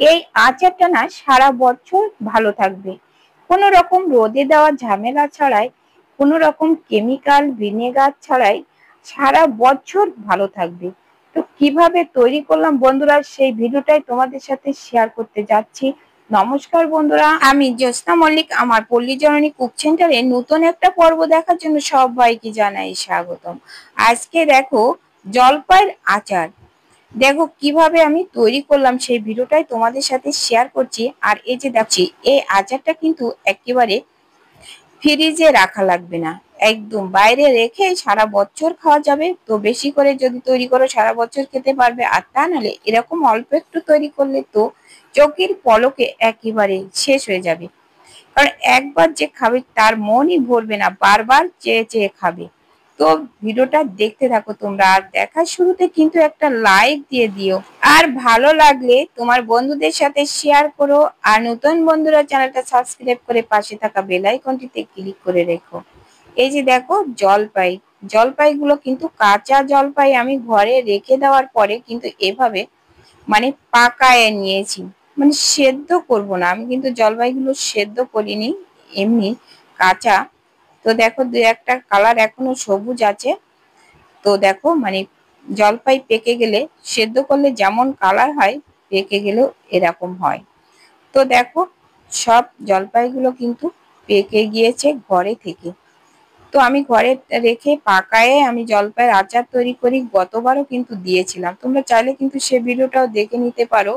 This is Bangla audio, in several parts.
এই আচারটা না সারা বছর ভালো থাকবে, কোনো রকম রোদে দেওয়া ঝামেলা ছাড়াই, কোনো রকম কেমিক্যাল ভিনেগার ছাড়াই সারা বছর ভালো থাকবে। তো কিভাবে তৈরি করলাম বন্ধুরা, সেই ভিডিওটাই তোমাদের সাথে শেয়ার করতে যাচ্ছি। নমস্কার বন্ধুরা, আমি জ্যোৎস্না মল্লিক। আমার পল্লী জননী কুক সেন্টারে নতুন একটা পর্ব দেখার জন্য সবাইকে জানাই স্বাগতম। আজকে দেখো জলপাইয়ের আচার, দেখো কিভাবে আমি তৈরি করলাম সেই ভিডিওটাই তোমাদের সাথে শেয়ার করছি। আর এই যে দেখছি, এই আচারটা কিন্তু একেবারে ফ্রিজে রাখা লাগবে না, একদম বাইরে রেখে সারা বছর খাওয়া যাবে। তো বেশি করে যদি তৈরি করো সারা বছর খেতে পারবে, আর তা নাহলে এরকম অল্প একটু তৈরি করলে তো চোখের পলকে একেবারে শেষ হয়ে যাবে। কারণ একবার যে খাবে তার মনই ভরবে না, বারবার চেয়ে চেয়ে খাবে। তো ভিডিওটা দেখতে থাকো তোমরা, আর দেখার শুরুতে কিন্তু একটা লাইক দিয়ে দিও, আর ভালো লাগলে তোমার বন্ধুদের সাথে শেয়ার করো। আর নতুন বন্ধুরা চ্যানেলটা সাবস্ক্রাইব করে পাশে থাকা বেল আইকনটিতে ক্লিক করে রেখো। এই যে দেখো জলপাই, জলপাইগুলো কিন্তু কাঁচা জলপাই আমি ঘরে রেখে দেওয়ার পরে কিন্তু এভাবে মানে পাকায় নিয়েছি, মানে সেদ্ধ করব না, আমি কিন্তু জলপাইগুলো সেদ্ধ করিনি, এমনি কাঁচা। তো দেখো দু একটা কালার এখনো সবুজ আছে। তো দেখো মানে জলপাই পেকে গেলে, সেদ্ধ করলে যেমন কালার হয়, পেকে গেলেও এরকম হয়। তো দেখো সব জলপাইগুলো কিন্তু পেকে গিয়েছে ঘরে থেকে। তো আমি ঘরে রেখে পাকায়ে আমি জলপাইয়ের আচার তৈরি করি, গতবারও কিন্তু দিয়েছিলাম, তোমরা চাইলে কিন্তু সে ভিডিওটাও দেখে নিতে পারো।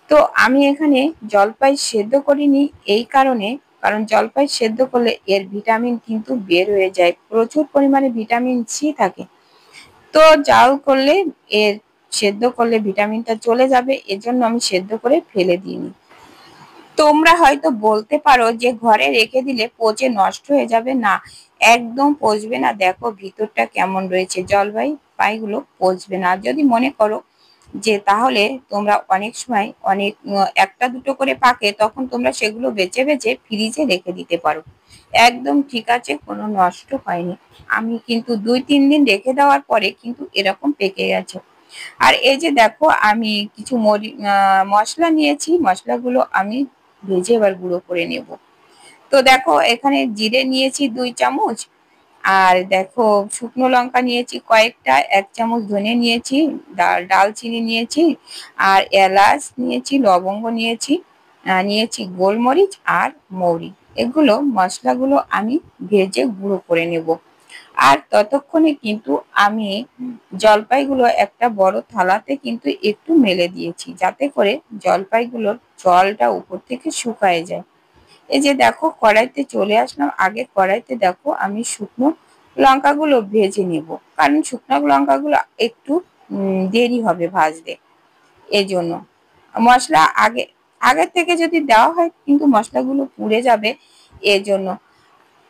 তো আমি এখানে জলপাই সেদ্ধ করিনি এই কারণে, কারণ জলপাই সেদ্ধ করলে এর ভিটামিন কিন্তু বের হয়ে যায়, প্রচুর পরিমাণে ভিটামিন সি থাকে। তো জাল করলে এর সেদ্ধ করলে ভিটামিনটা চলে যাবে, এজন্য আমি সেদ্ধ করে ফেলে দিইনি। তোমরা হয়তো বলতে পারো যে ঘরে রেখে দিলে পচে নষ্ট হয়ে যাবে, না একদম পচবে না, দেখো ভিতরটা কেমন রয়েছে, জলপাই পাইগুলো পচবে না। যদি মনে করো যে তাহলে তোমরা অনেক সময় অনেক একটা দুটো করে পাকে, তখন তোমরা সেগুলো বেছে বেছে ফ্রিজে রেখে দিতে পারো, একদম ঠিক আছে, কোনো নষ্ট হয়নি। আমি কিন্তু 2-3 দিন রেখে দেওয়ার পরে কিন্তু এরকম পেকে গেছে। আর এই যে দেখো আমি কিছু মশলা নিয়েছি, মশলাগুলো আমি ভেজে এবার গুঁড়ো করে নেব। তো দেখো এখানে জিরে নিয়েছি 2 চামচ, আর দেখো শুকনো লঙ্কা নিয়েছি কয়েকটা, 1 চামচ ধনে নিয়েছি, ডালচিনি নিয়েছি, আর এলাচ নিয়েছি, লবঙ্গ নিয়েছি, নিয়েছি গোলমরিচ আর মৌরি। এগুলো মশলাগুলো আমি ভেজে গুঁড়ো করে নেব। আর ততক্ষণে কিন্তু আমি জলপাইগুলো একটা বড় থালাতে কিন্তু একটু মেলে দিয়েছি, যাতে করে জলপাইগুলোর জলটা উপর থেকে শুকায় যায়। এই যে দেখো কড়াইতে চলে আসলাম, আগে কড়াইতে দেখো আমি শুকনো লঙ্কাগুলো ভেজে নেব, কারণ শুকনো লঙ্কাগুলো একটু দেরি হবে ভাজতে, এজন্য মশলা আগে আগে থেকে যদি দেওয়া হয় কিন্তু মশলাগুলো পুড়ে যাবে, এজন্য।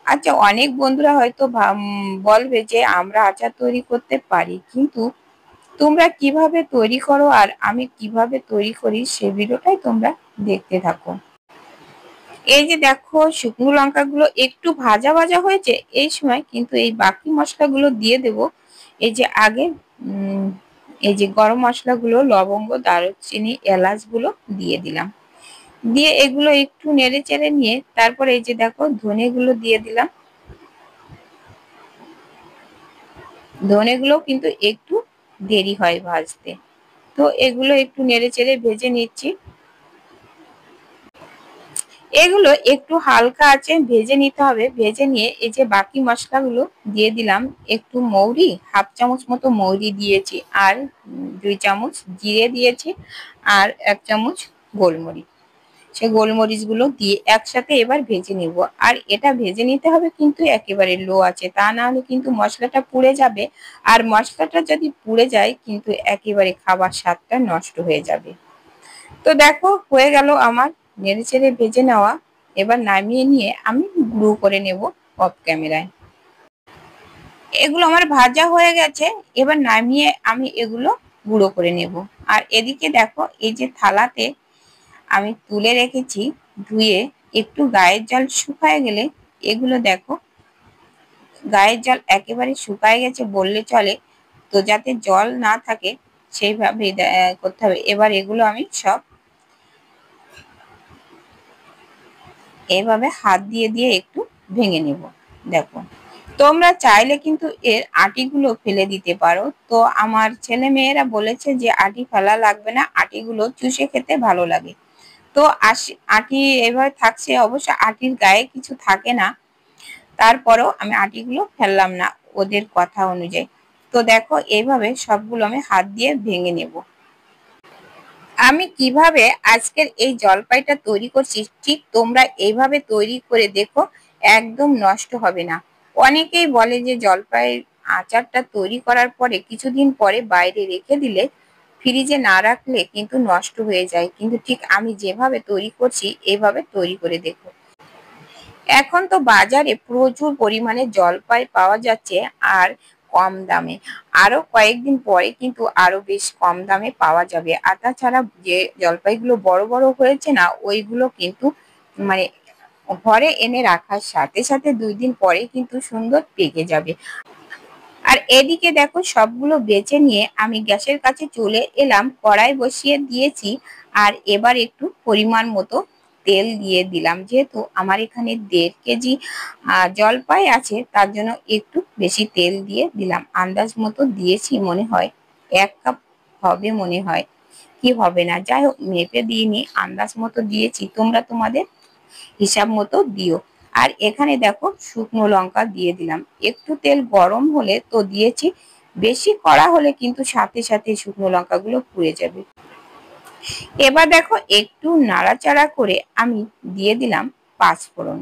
আচ্ছা, অনেক বন্ধুরা হয়তো বলবে যে আমরা আচার তৈরি করতে পারি, কিন্তু তোমরা কিভাবে তৈরি করো আর আমি কিভাবে তৈরি করি সে ভিডিওটাই তোমরা দেখতে থাকো। এই যে দেখো শুকনো লঙ্কাগুলো একটু ভাজা ভাজা হয়েছে, এই সময় কিন্তু এই বাকি মশলাগুলো দিয়ে দেব। এই যে আগে এই যে গরম মশলাগুলো, লবঙ্গ, দারুচিনি, এলাচগুলো দিয়ে দিলাম, দিয়ে এগুলো একটু নেড়ে চেড়ে নিয়ে তারপরে এই যে দেখো ধনেগুলো দিয়ে দিলাম। ধনেগুলো কিন্তু একটু দেরি হয় ভাজতে, তো এগুলো একটু নেড়ে চেড়ে ভেজে নিচ্ছি। এগুলো একটু হালকা আছে ভেজে নিতে হবে, ভেজে নিয়ে এই যে বাকি মশলাগুলো দিয়ে দিলাম। একটু মৌরি, 1/2 চামচ মতো মৌরি দিয়েছি, আর 2 চামচ জিরে দিয়েছি, আর 1 চামচ গোলমরিচ। সে গোলমরিচগুলো দিয়ে একসাথে এবার ভেজে নিব। আর এটা ভেজে নিতে হবে কিন্তু একেবারে লো আছে, তা না হলে কিন্তু মশলাটা পুড়ে যাবে, আর মশলাটা যদি পুড়ে যায় কিন্তু একেবারে খাবার স্বাদটা নষ্ট হয়ে যাবে। তো দেখো হয়ে গেল আমার নেড়ে চেড়ে ভেজে নেওয়া, এবার নামিয়ে নিয়ে আমি গুঁড়ো করে নেব অফ ক্যামেরায়। এগুলো আমার ভাজা হয়ে গেছে, এবার নামিয়ে আমি এগুলো গুঁড়ো করে নেব। আর এদিকে দেখো এই যে থালাতে আমি তুলে রেখেছি ধুয়ে, একটু গায়ের জল শুকায় গেলে এগুলো দেখো গায়ের জল একেবারে শুকায় গেছে বললে চলে। তো যাতে জল না থাকে সেইভাবে করতে হবে। এবার এগুলো আমি সব এইভাবে হাত দিয়ে দিয়ে একটু ভেঙে নেব। দেখো, তোমরা চাইলে কিন্তু এর আটিগুলো ফেলে দিতে পারো। তো আমার ছেলে মেয়েরা বলেছে যে আটি ফেলা লাগবে না, আটিগুলো চুষে খেতে ভালো লাগে। তো আটি এভাবে থাকছে, অবশ্য আটির গায়ে কিছু থাকে না, তারপরেও আমি আটিগুলো ফেললাম না ওদের কথা অনুযায়ী। তো দেখো, এইভাবে সবগুলো আমি হাত দিয়ে ভেঙে নেব। আমি কিভাবে আজকের এই জলপাইটা তৈরি করছি ঠিক তোমরা এইভাবে তৈরি করে দেখো, একদম নষ্ট হবে না। অনেকেই বলে যে জলপাইয়ের আচারটা তৈরি করার পরে কিছুদিন পরে বাইরে রেখে দিলে, ফ্রিজে না রাখলে কিন্তু নষ্ট হয়ে যায়, কিন্তু ঠিক আমি যেভাবে তৈরি করছি এইভাবে তৈরি করে দেখো। এখন তো বাজারে প্রচুর পরিমাণে জলপাই পাওয়া যাচ্ছে, আর কম দামে। আরো কয়েকদিন পরে কিন্তু আরো বেশ কম দামে পাওয়া যাবে। আর তাছাড়া যে জলপাইগুলো বড় বড় হয়েছে না, ওইগুলো কিন্তু মানে ঘরে এনে রাখার সাথে সাথে 2 দিন পরে কিন্তু সুন্দর পেকে যাবে। আর এদিকে দেখো, সবগুলো বেছে নিয়ে আমি গ্যাসের কাছে চলে এলাম, কড়াই বসিয়ে দিয়েছি। আর এবার একটু পরিমাণ মতো তেল দিয়ে দিলাম, যেহেতু আমার এখানে 1.5 কেজি জলপাই আছে, তার জন্য একটু বেশি তেল দিয়ে দিলাম। আন্দাজ মতো দিয়েছি, মনে হয় 1 কাপ হবে, মনে হয় কি হবে না, যাই হোক মেপে দিইনি, আন্দাজ মতো দিয়েছি, তোমরা তোমাদের হিসাব মতো দিও। আর এখানে দেখো শুকনো লঙ্কা দিয়ে দিলাম। একটু তেল গরম হলে তো দিয়েছি, বেশি কড়া হলে কিন্তু সাথে সাথে শুকনো লঙ্কাগুলো পুড়ে যাবে। এবার দেখো, একটু নাড়াচাড়া করে আমি দিয়ে দিলাম পাঁচফোড়ন।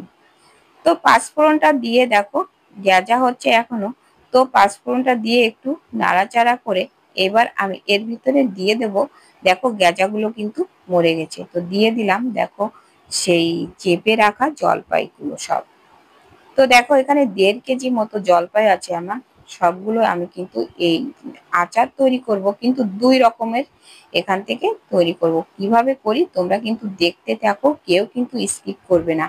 তো পাঁচফোড়নটা দিয়ে দেখো গেজা হচ্ছে এখনো। তো পাঁচফোড়নটা দিয়ে একটু নাড়াচাড়া করে এবার আমি এর ভিতরে দিয়ে দেব, দেখো গেজাগুলো কিন্তু মরে গেছে, তো দিয়ে দিলাম দেখো সেই চেপে রাখা জলপাইগুলো সব। তো দেখো, এখানে 1.5 কেজি মতো জলপাই আছে আমার। সবগুলো আমি কিন্তু এই আচার তৈরি করব, কিন্তু 2 রকমের এখান থেকে তৈরি করব। কিভাবে করি তোমরা কিন্তু দেখতে থাকো, কেউ কিন্তু স্কিপ করবে না।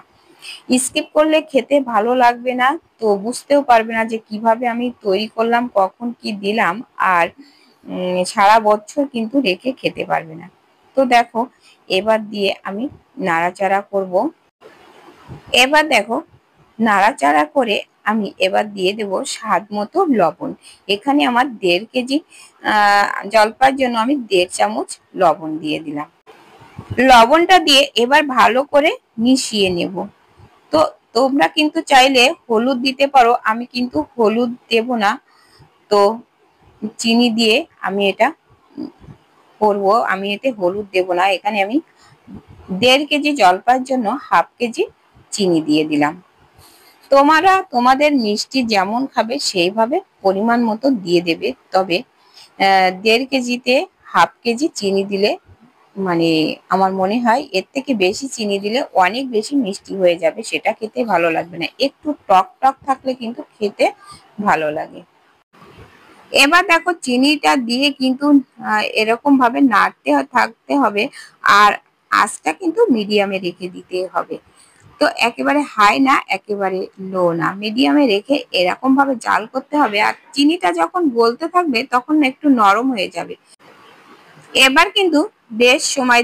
স্কিপ করলে খেতে ভালো লাগবে না, তো বুঝতেও পারবে না যে কিভাবে আমি তৈরি করলাম, কখন কি দিলাম। আর সারা বছর কিন্তু রেখে খেতে পারবে না। তো দেখো, এবার দিয়ে আমি নাড়াচাড়া করব। এবার দেখো, নাড়াচাড়া করে আমি এবার দিয়ে দেব স্বাদ মতো লবণ। এখানে আমার 1.5 কেজি জলপাইয়ের জন্য আমি 1.5 চামচ লবণ দিয়ে দিলাম। লবণটা দিয়ে এবার ভালো করে মিশিয়ে নেব। তো তোমরা কিন্তু চাইলে হলুদ দিতে পারো, আমি কিন্তু হলুদ দেব না। তো চিনি দিয়ে আমি এটা করবো, আমি এতে হলুদ দেব না। এখানে আমি 1.5 কেজি জলপাইয়ের জন্য 1/2 কেজি চিনি দিয়ে দিলাম। তোমরা তোমাদের মিষ্টি যেমন খাবে সেইভাবে পরিমাণ মতো দিয়ে দেবে। তবে 1.5 কেজিতে 1/2 কেজি চিনি দিলে, মানে আমার মনে হয় এর থেকে বেশি চিনি দিলে অনেক বেশি মিষ্টি হয়ে যাবে, সেটা খেতে ভালো লাগবে না। একটু টক টক থাকলে কিন্তু খেতে ভালো লাগে। এবার দেখো, চিনিটা দিয়ে কিন্তু এরকম ভাবে নাড়তে থাকতে হবে। আর আঁচটা কিন্তু মিডিয়ামে রেখে দিতে হবে। তো একেবারে হাই না, একেবারে লো না, মিডিয়ামে রেখে এরকম ভাবে জাল করতে হবে। আর চিনিটা যখন গলতে থাকবে তখন একটু নরম হয়ে যাবে। এবার কিন্তু বেশ সময়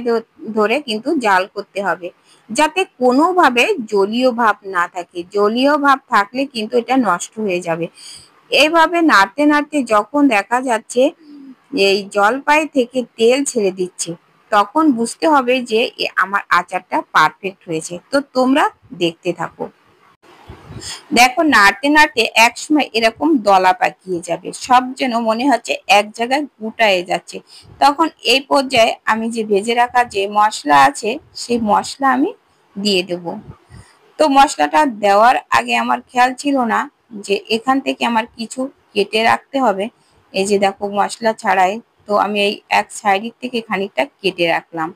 ধরে কিন্তু জাল করতে হবে, যাতে কোনোভাবে জলীয় ভাব না থাকে। জলীয় ভাব থাকলে কিন্তু এটা নষ্ট হয়ে যাবে। এইভাবে নাড়তে নাড়তে যখন দেখা যাচ্ছে এই জলপাই থেকে তেল ছেড়ে দিচ্ছে, তখন বুঝতে হবে যে আমার আচারটা পারফেক্ট হয়েছে। তো তোমরা দেখতে থাকো। দেখো, নাড়তে নাড়তে একসময় এরকম দলা পাকিয়ে যাবে, সব যেন মনে হচ্ছে এক জায়গায় গুটায়ে যাচ্ছে। তখন এই পর্যায়ে আমি যে ভেজে রাখা যে মশলা আছে, সেই মশলা আমি দিয়ে দেব। তো মশলাটা দেওয়ার আগে আমার খেয়াল ছিল না যে এখান থেকে আমার কিছু কেটে রাখতে হবে। এই যে দেখো, মশলা ছাড়াই তো আমি এই এক সাইড থেকে খানিকটা কেটে রাখলাম।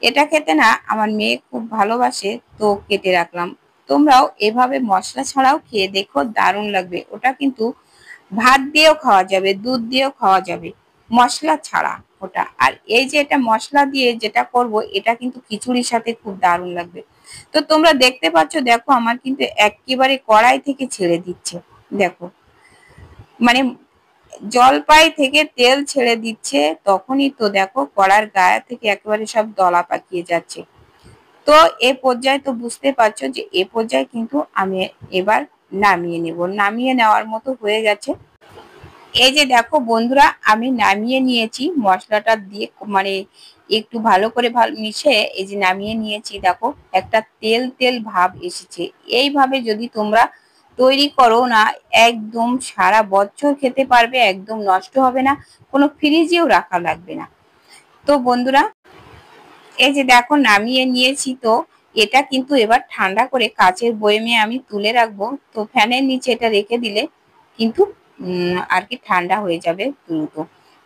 এটা খেতে না আমার মেয়ে খুব ভালোবাসে, তো কেটে রাখলাম। তোমরাও এভাবে মশলা ছাড়াও খেয়ে দেখো, দারুণ লাগবে। ওটা কিন্তু ভাত দিয়েও খাওয়া যাবে, দুধ দিয়েও খাওয়া যাবে, মশলা ছাড়া ওটা। আর এই যে এটা মশলা দিয়ে যেটা করব, এটা কিন্তু খিচুড়ির সাথে খুব দারুণ লাগবে। তো তোমরা দেখতে পাচ্ছ, দেখো আমার কিন্তু একেবারে কড়াই থেকে ছেড়ে দিচ্ছে। দেখো, মানে জলপাই থেকে তেল ছেড়ে দিচ্ছে, তখনই তো দেখো কড়ার গায়ে থেকে একেবারে সব দলা পাকিয়ে যাচ্ছে। তো এ পর্যায়ে তো বুঝতে পারছো যে এ পর্যায়ে কিন্তু আমি এবার নামিয়ে নেব। নামিয়ে নেওয়ার মতো হয়ে গেছে। এই যে দেখো বন্ধুরা, আমি নামিয়ে নিয়েছি মশলাটা দিয়ে, মানে একটু ভালো করে মিশে এই যে নামিয়ে নিয়েছি। দেখো একটা তেল তেল ভাব এসেছে। এইভাবে যদি তোমরা তৈরি করো না, একদম সারা বছর খেতে পারবে, একদম নষ্ট হবে না, কোনো ফ্রিজেও রাখা লাগবে না। তো বন্ধুরা, এই যে দেখো নামিয়ে নিয়েছি। তো এটা কিন্তু এবার ঠান্ডা করে কাচের বয়মে আমি তুলে রাখবো। তো ফ্যানের নিচে এটা রেখে দিলে কিন্তু আর কি ঠান্ডা হয়ে যাবে দ্রুত,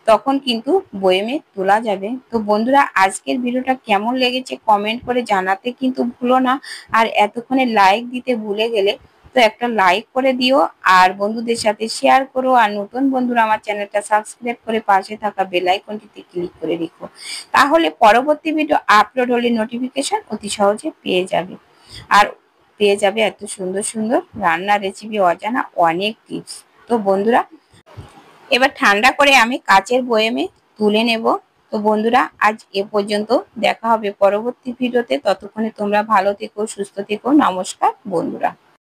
তখন কিন্তু বয়মে তোলা যাবে। তো বন্ধুরা, আজকের ভিডিওটা কেমন লেগেছে কমেন্ট করে জানাতে কিন্তু ভুলো না। আর এতক্ষণে লাইক দিতে ভুলে গেলে তো একটা লাইক করে দিও, আর বন্ধুদের সাথে শেয়ার করো। আর নতুন বন্ধুরা আমার চ্যানেলটা সাবস্ক্রাইব করে পাশে থাকা বেল আইকনটিতে ক্লিক করে রেখো, তাহলে পরবর্তী ভিডিও আপলোড হলে নোটিফিকেশন অতি সহজে পেয়ে যাবে। আর পেয়ে যাবে এত সুন্দর সুন্দর রান্নার রেসিপি, অজানা অনেক টিপস। তো বন্ধুরা, এবার ঠান্ডা করে আমি কাচের বয়মে তুলে নেব। তো বন্ধুরা, আজ এ পর্যন্ত। দেখা হবে পরবর্তী ভিডিওতে। ততক্ষণে তোমরা ভালো থেকো, সুস্থ থেকো। নমস্কার বন্ধুরা।